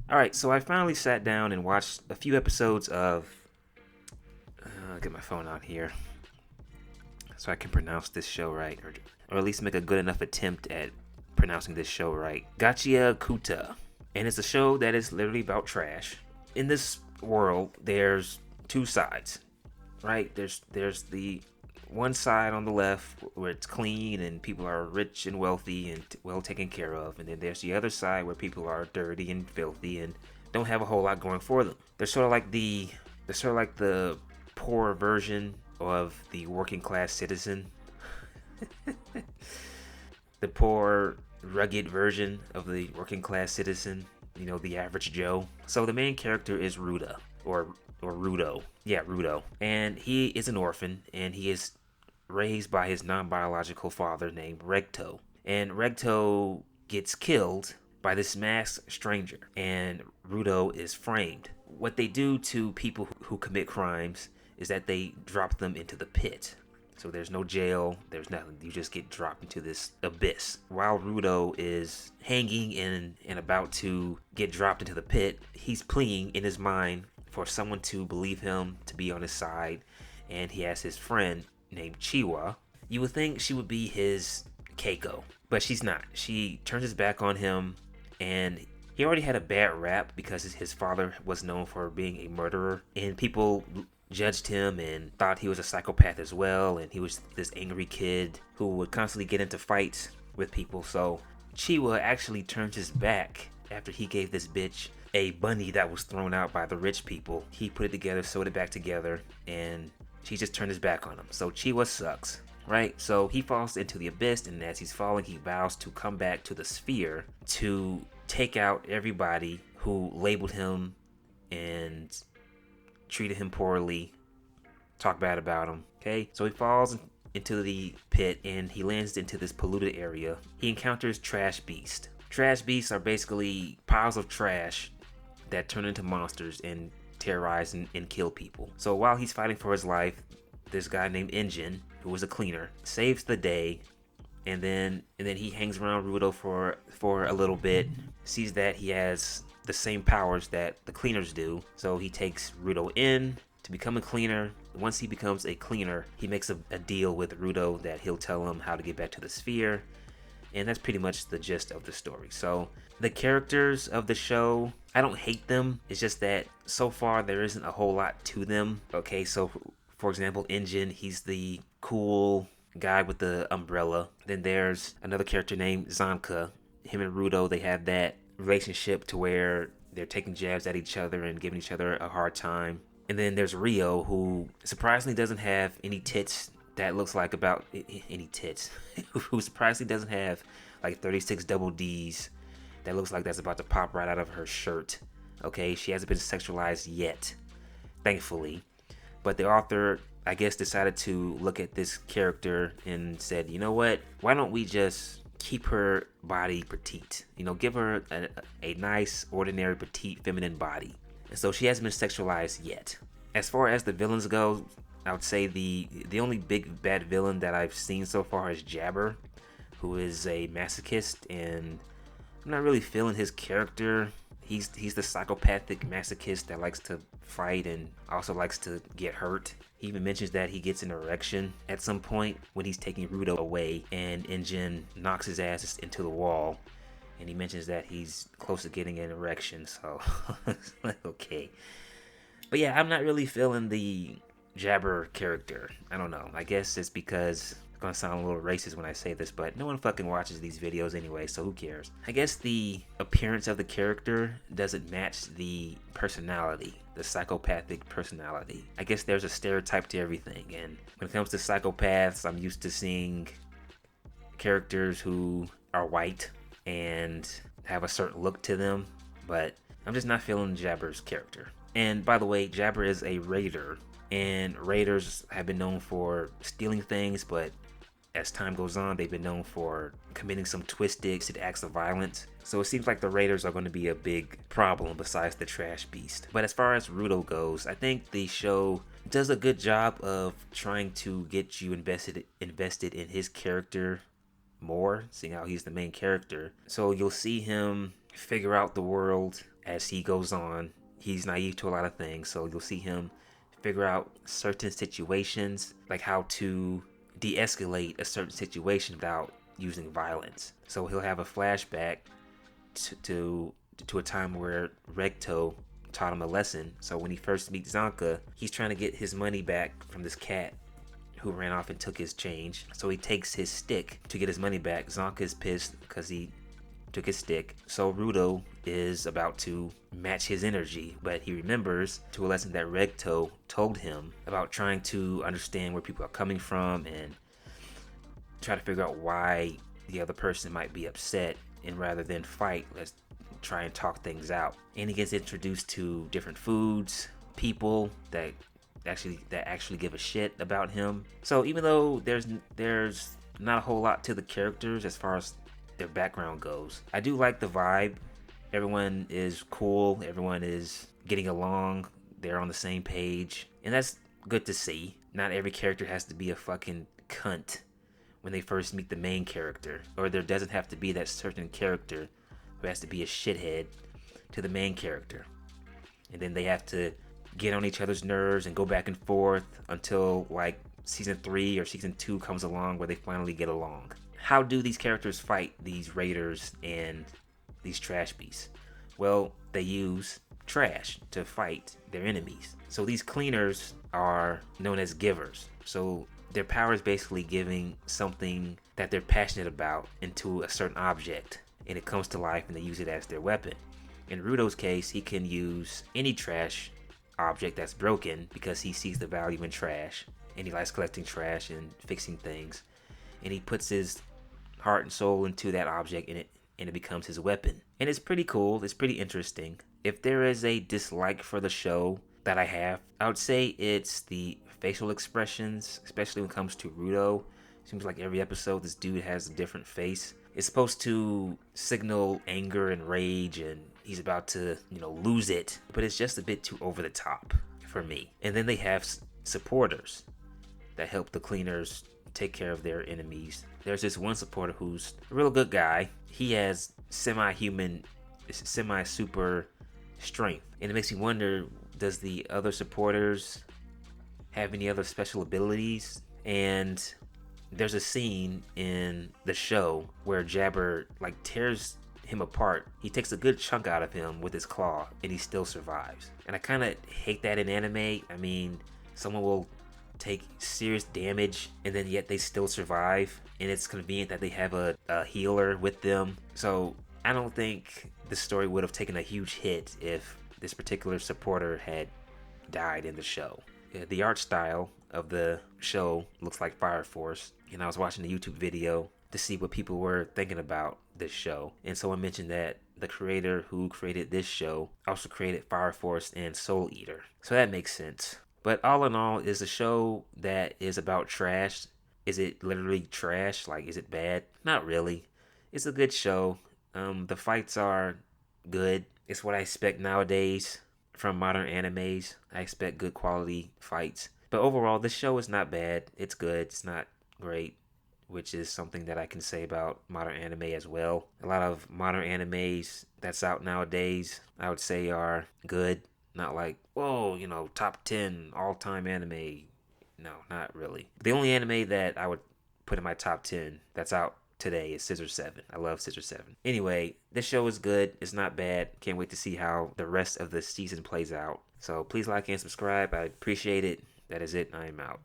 Alright, so I finally sat down and watched a few episodes of. I'll get my phone out here so I can pronounce this show right, or at least make a good enough attempt at pronouncing this show right. Gachia Kuta. And it's a show that is literally about trash. In this world, there's two sides, right? There's the one side on the left where it's clean and people are rich and wealthy and well taken care of, and then there's the other side where people are dirty and filthy and don't have a whole lot going for them. They're sort of like the poor version of the working class citizen. The poor rugged version of the working class citizen, the average Joe. So the main character is Ruda, or Rudo. Yeah, Rudo. And he is an orphan, and he is raised by his non-biological father named Regto. And Regto gets killed by this masked stranger, and Rudo is framed. What they do to people who commit crimes is that they drop them into the pit. So there's no jail, there's nothing. You just get dropped into this abyss. While Rudo is hanging and about to get dropped into the pit, he's pleading in his mind for someone to believe him, to be on his side, and he has his friend named Chiwa. You would think she would be his Keiko, but she's not. She turns his back on him, and he already had a bad rap because his father was known for being a murderer, and people judged him and thought he was a psychopath as well, and he was this angry kid who would constantly get into fights with people. So Chiwa actually turned his back after he gave this bitch a bunny that was thrown out by the rich people. He put it together, sewed it back together, and she just turned his back on him. So Chiwa sucks, right? So he falls into the abyss, and as he's falling, he vows to come back to the sphere to take out everybody who labeled him and treated him poorly, talk bad about him. Okay, so he falls into the pit and he lands into this polluted area. He encounters trash beasts. Trash beasts are basically piles of trash that turn into monsters and terrorize and kill people. So while he's fighting for his life, this guy named Engine, who was a cleaner, saves the day, and then he hangs around Rudo for a little bit, sees that he has the same powers that the cleaners do. So he takes Rudo in to become a cleaner. Once he becomes a cleaner, he makes a deal with Rudo that he'll tell him how to get back to the sphere. And that's pretty much the gist of the story. So the characters of the show, I don't hate them. It's just that so far there isn't a whole lot to them. Okay, so for example, Engine, he's the cool guy with the umbrella. Then there's another character named Zanka. Him and Rudo, they have that relationship to where they're taking jabs at each other and giving each other a hard time. And then there's Rio, who surprisingly doesn't have any tits that looks like about any tits. Who surprisingly doesn't have like 36 double D's that looks like that's about to pop right out of her shirt. Okay, she hasn't been sexualized yet, thankfully. But the author, I guess, decided to look at this character and said, you know what? Why don't we just keep her body petite? Give her a nice, ordinary, petite, feminine body. And so she hasn't been sexualized yet. As far as the villains go, I would say the only big bad villain that I've seen so far is Jabber, who is a masochist, and I'm not really feeling his character. He's the psychopathic masochist that likes to fight and also likes to get hurt. He even mentions that he gets an erection at some point when he's taking Rudo away, and Engine knocks his ass into the wall, and he mentions that he's close to getting an erection. So okay, but yeah, I'm not really feeling the Jabber character. I don't know. I guess it's because it's gonna sound a little racist when I say this, but no one fucking watches these videos anyway, so who cares? I guess the appearance of the character doesn't match the personality, the psychopathic personality. I guess there's a stereotype to everything, and when it comes to psychopaths, I'm used to seeing characters who are white and have a certain look to them, but I'm just not feeling Jabber's character. And by the way, Jabber is a raider, and raiders have been known for stealing things, but as time goes on, they've been known for committing some twisted acts of violence. So it seems like the raiders are going to be a big problem besides the trash beast. But as far as Rudo goes, I think the show does a good job of trying to get you invested in his character more, seeing how he's the main character. So you'll see him figure out the world as he goes on. He's naive to a lot of things, so you'll see him figure out certain situations, like how to de-escalate a certain situation without using violence. So he'll have a flashback to a time where Regto taught him a lesson. So when he first meets Zonka, he's trying to get his money back from this cat who ran off and took his change. So he takes his stick to get his money back. Zonka is pissed because he took his stick. So Rudo is about to match his energy, but he remembers to a lesson that Regto told him about trying to understand where people are coming from and try to figure out why the other person might be upset, and rather than fight, let's try and talk things out. And he gets introduced to different foods, people that actually give a shit about him. So even though there's not a whole lot to the characters as far as their background goes, I do like the vibe. Everyone is cool, everyone is getting along, they're on the same page, and that's good to see. Not every character has to be a fucking cunt when they first meet the main character, or there doesn't have to be that certain character who has to be a shithead to the main character, and then they have to get on each other's nerves and go back and forth until like season 3 or season 2 comes along where they finally get along. How do these characters fight these raiders and these trash beasts? Well, they use trash to fight their enemies. So these cleaners are known as givers. So their power is basically giving something that they're passionate about into a certain object, and it comes to life and they use it as their weapon. In Rudo's case, he can use any trash object that's broken because he sees the value in trash, and he likes collecting trash and fixing things, and he puts his heart and soul into that object, and it becomes his weapon. And it's pretty cool, it's pretty interesting. If there is a dislike for the show that I have, I would say it's the facial expressions, especially when it comes to Rudo. Seems like every episode this dude has a different face. It's supposed to signal anger and rage, and he's about to, lose it, but it's just a bit too over the top for me. And then they have supporters that help the cleaners take care of their enemies. There's this one supporter who's a real good guy. He has semi-human, semi-super strength, and it makes me wonder, does the other supporters have any other special abilities? And there's a scene in the show where Jabber tears him apart. He takes a good chunk out of him with his claw, and he still survives. And I kind of hate that in anime. I mean, someone will take serious damage and then yet they still survive, and it's convenient that they have a healer with them. So I don't think the story would have taken a huge hit if this particular supporter had died in the show. The art style of the show looks like Fire Force, and I was watching the YouTube video to see what people were thinking about this show, and someone mentioned that the creator who created this show also created Fire Force and Soul Eater, so that makes sense. But all in all, is a show that is about trash. Is it literally trash? Is it bad? Not really. It's a good show. The fights are good. It's what I expect nowadays from modern animes. I expect good quality fights. But overall, this show is not bad. It's good. It's not great, which is something that I can say about modern anime as well. A lot of modern animes that's out nowadays, I would say, are good. Not like, whoa, top 10 all-time anime. No, not really. The only anime that I would put in my top 10 that's out today is Scissor 7. I love Scissor 7. Anyway, this show is good. It's not bad. Can't wait to see how the rest of the season plays out. So please like and subscribe. I appreciate it. That is it. I am out.